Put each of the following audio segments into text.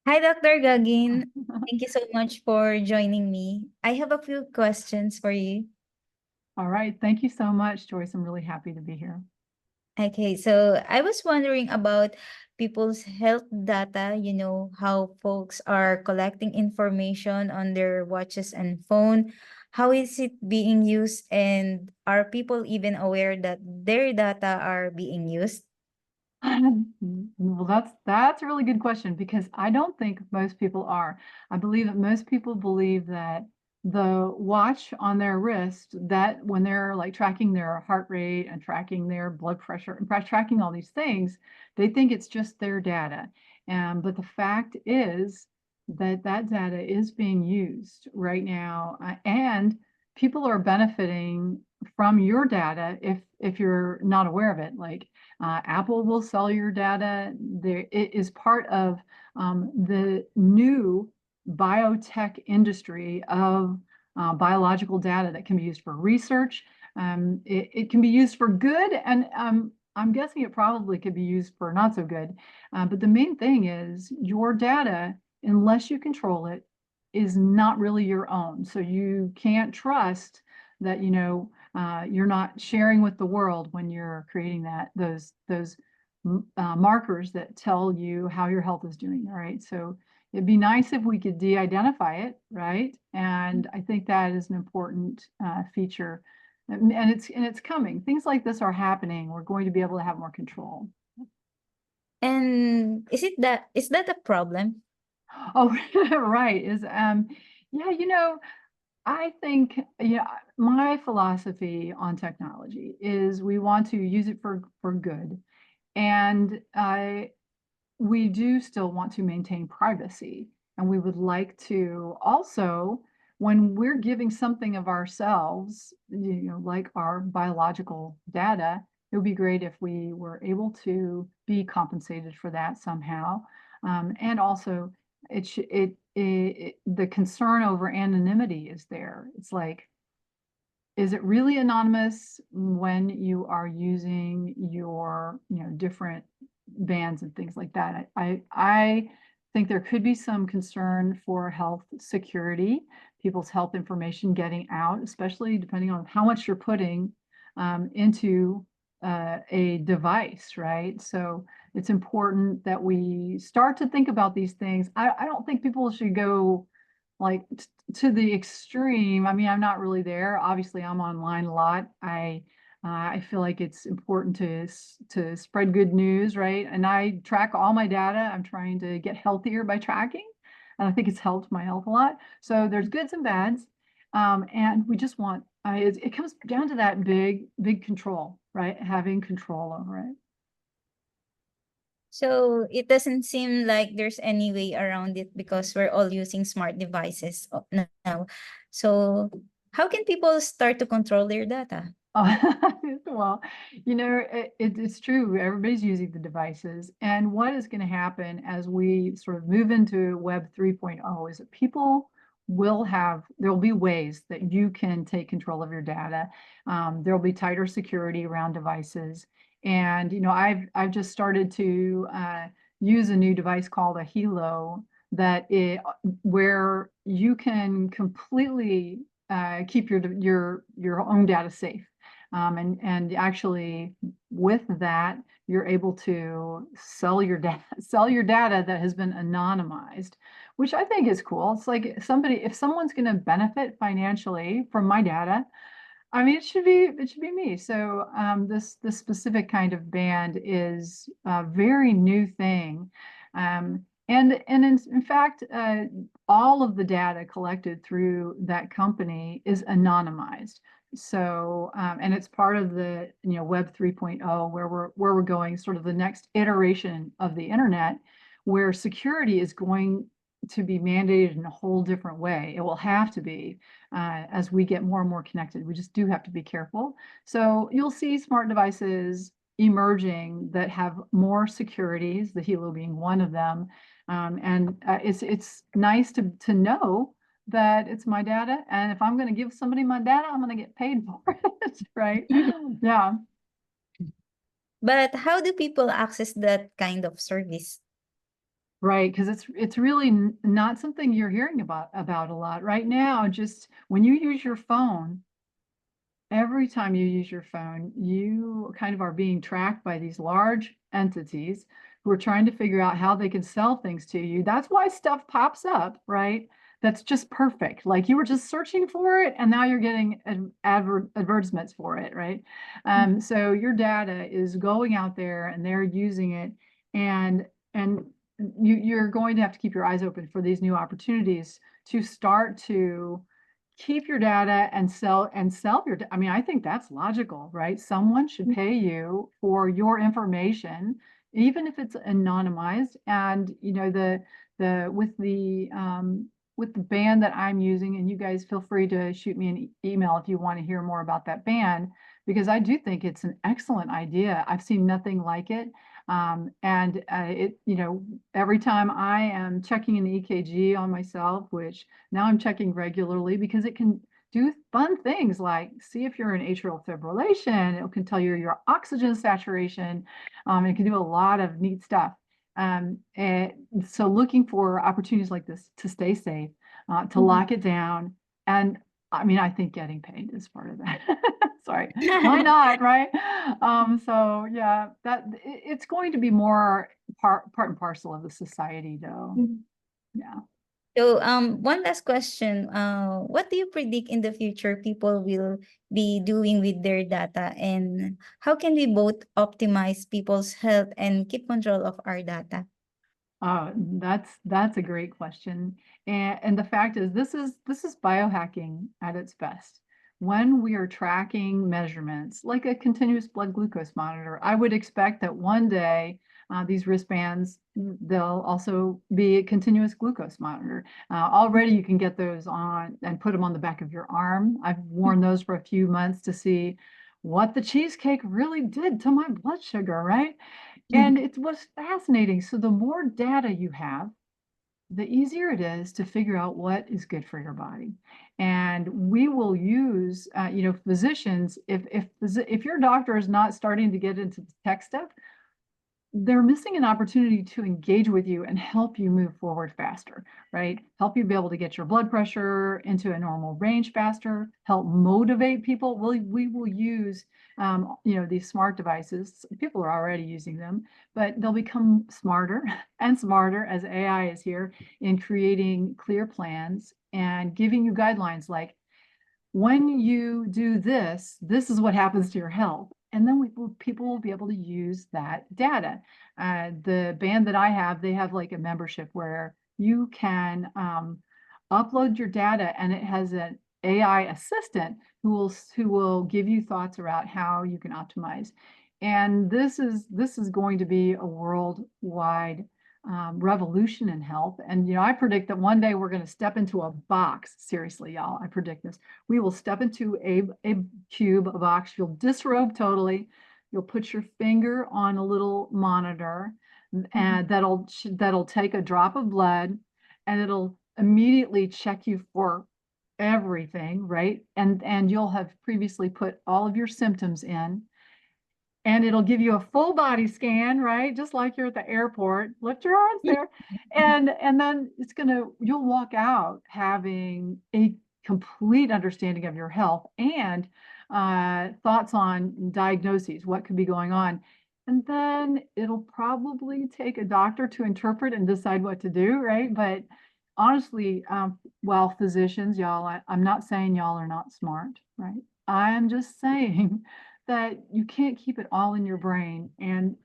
Hi, Dr. Goggin. Thank you so much for joining me. I have a few questions for you. All right. Thank you so much, Joyce. I'm really happy to be here. Okay, so I was wondering about people's health data, how folks are collecting information on their watches and phone. How is it being used, and are people even aware that their data are being used? Well, that's a really good question because I don't think most people are. I believe that most people believe that the watch on their wrist, that when they're like tracking their heart rate and tracking their blood pressure and tracking all these things, they think it's just their data. But the fact is that that data is being used right now, and people are benefiting from your data if you're not aware of it. Like Apple will sell your data. It is part of the new biotech industry of biological data that can be used for research. It can be used for good, and I'm guessing it probably could be used for not so good. But the main thing is your data, unless you control it, is not really your own. So you can't trust that, you're not sharing with the world when you're creating those markers that tell you how your health is doing. All right. So it'd be nice if we could de-identify it, right? And I think that is an important feature. And it's coming. Things like this are happening. We're going to be able to have more control. And is that a problem? Oh, right. Yeah, I think, yeah, my philosophy on technology is we want to use it for good. And we do still want to maintain privacy. And we would like to also, when we're giving something of ourselves, like our biological data, it would be great if we were able to be compensated for that somehow. And also, the concern over anonymity is there. It's like, is it really anonymous when you are using your, different bands and things like that? I think there could be some concern for health security, people's health information getting out, especially depending on how much you're putting into a device, right? So it's important that we start to think about these things. I don't think people should go like to the extreme. I mean, I'm not really there. Obviously, I'm online a lot. I feel like it's important to spread good news, right? And I track all my data. I'm trying to get healthier by tracking, and I think it's helped my health a lot. So there's goods and bads, and we just want it comes down to that big control, right? Having control over it. So it doesn't seem like there's any way around it because we're all using smart devices now. So how can people start to control their data? Well, it's true. Everybody's using the devices. And what is going to happen as we sort of move into Web 3.0 is that people there'll be ways that you can take control of your data. There'll be tighter security around devices. And, I've just started to use a new device called a Hilo where you can completely keep your own data safe. And actually, with that, you're able to sell your data that has been anonymized, which I think is cool. It's like if someone's going to benefit financially from my data, I mean, it should be me. So this specific kind of band is a very new thing. In fact, all of the data collected through that company is anonymized. So, and it's part of the, Web 3.0, where we're going, sort of the next iteration of the internet, where security is going to be mandated in a whole different way. It will have to be as we get more and more connected. We just do have to be careful. So you'll see smart devices emerging that have more securities, the Hilo being one of them. And it's nice to know that it's my data, and if I'm going to give somebody my data, I'm going to get paid for it, right? Yeah. But how do people access that kind of service? Right, because it's really not something you're hearing about a lot right now. Just when you use your phone, every time you use your phone, you kind of are being tracked by these large entities who are trying to figure out how they can sell things to you. That's why stuff pops up, right? That's just perfect. Like you were just searching for it and now you're getting advertisements for it, right? So your data is going out there and they're using it, and you're going to have to keep your eyes open for these new opportunities to start to keep your data and sell your I mean, I think that's logical, right? Someone should pay you for your information, even if it's anonymized. And you know, the with the band that I'm using, and you guys feel free to shoot me an email if you want to hear more about that band, because I do think it's an excellent idea. I've seen nothing like it. And it, you know, every time I am checking an EKG on myself, which now I'm checking regularly because it can do fun things like see if you're in atrial fibrillation. It can tell you your oxygen saturation. It can do a lot of neat stuff. And so looking for opportunities like this to stay safe, to lock it down. And I mean, I think getting paid is part of that. Sorry, why not, right? So yeah, it's going to be more part and parcel of the society, though. Yeah. So, one last question. What do you predict in the future people will be doing with their data, and how can we both optimize people's health and keep control of our data? That's a great question. And the fact is this is biohacking at its best. When we are tracking measurements like a continuous blood glucose monitor, I would expect that one day these wristbands, they'll also be a continuous glucose monitor. Already you can get those on and put them on the back of your arm. I've worn those for a few months to see what the cheesecake really did to my blood sugar, right? And it was fascinating. So the more data you have, the easier it is to figure out what is good for your body. And we will use, you know, physicians, if your doctor is not starting to get into the tech stuff, they're missing an opportunity to engage with you and help you move forward faster, right? Help you be able to get your blood pressure into a normal range faster, help motivate people. We will use, you know, these smart devices. People are already using them, but they'll become smarter and smarter as AI is here in creating clear plans and giving you guidelines like, when you do this, this is what happens to your health. And then people will be able to use that data. The band that I have, they have like a membership where you can upload your data, and it has an AI assistant who will give you thoughts about how you can optimize. And this is going to be a worldwide revolution in health. And you know, I predict that one day we're going to step into a box. Seriously, y'all, I predict this. We will step into a cube, a box. You'll disrobe totally. You'll put your finger on a little monitor, and that'll take a drop of blood, and it'll immediately check you for everything, right? And you'll have previously put all of your symptoms in, and it'll give you a full body scan, right? Just like you're at the airport. Lift your arms there. And then you'll walk out having a complete understanding of your health and thoughts on diagnoses, what could be going on. And then it'll probably take a doctor to interpret and decide what to do, right? But honestly, well, physicians, y'all, I'm not saying y'all are not smart, right? I'm just saying that you can't keep it all in your brain, and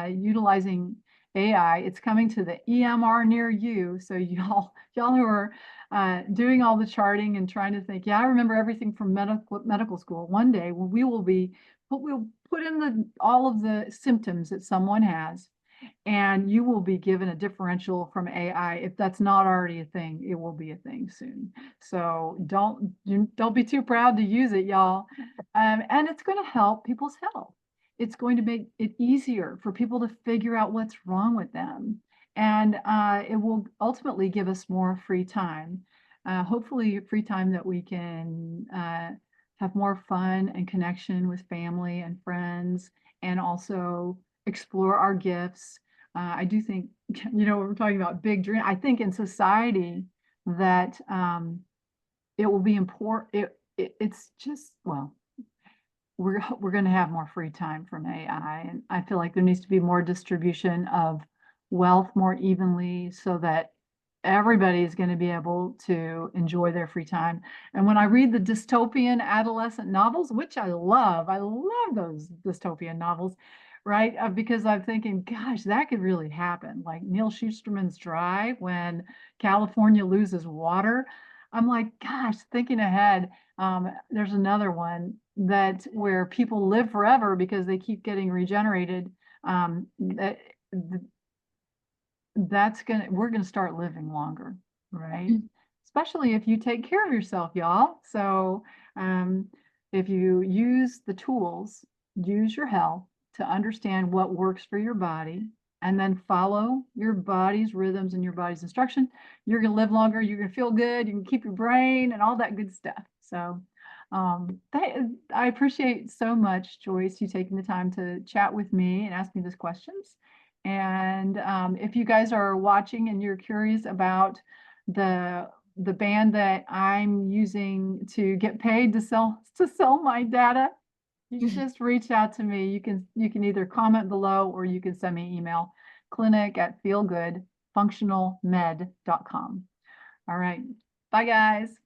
utilizing AI, it's coming to the EMR near you. So y'all who are doing all the charting and trying to think, yeah, I remember everything from medical school. One day we'll put in all of the symptoms that someone has, and you will be given a differential from AI. If that's not already a thing, it will be a thing soon. So don't be too proud to use it, y'all. And it's going to help people's health. It's going to make it easier for people to figure out what's wrong with them. And it will ultimately give us more free time. Hopefully, free time that we can have more fun and connection with family and friends, and also explore our gifts. I do think, we're talking about big dream. I think in society that it will be important. It's just, well, we're going to have more free time from AI, and I feel like there needs to be more distribution of wealth more evenly so that everybody is going to be able to enjoy their free time. And when I read the dystopian adolescent novels, which I love those dystopian novels, right? Because I'm thinking, gosh, that could really happen. Like Neil Schusterman's Drive, when California loses water. I'm like, gosh, thinking ahead. There's another one that where people live forever because they keep getting regenerated. That we're gonna start living longer, right? Mm. Especially if you take care of yourself, y'all. So um, if you use the tools, use your health to understand what works for your body, and then follow your body's rhythms and your body's instruction, you're gonna live longer, you're gonna feel good, you can keep your brain and all that good stuff. So I appreciate so much, Joyce, you taking the time to chat with me and ask me these questions. And if you guys are watching and you're curious about the band that I'm using to get paid to sell my data, you just reach out to me. You can either comment below or you can send me an email, clinic@feelgoodfunctionalmed.com. All right. Bye, guys.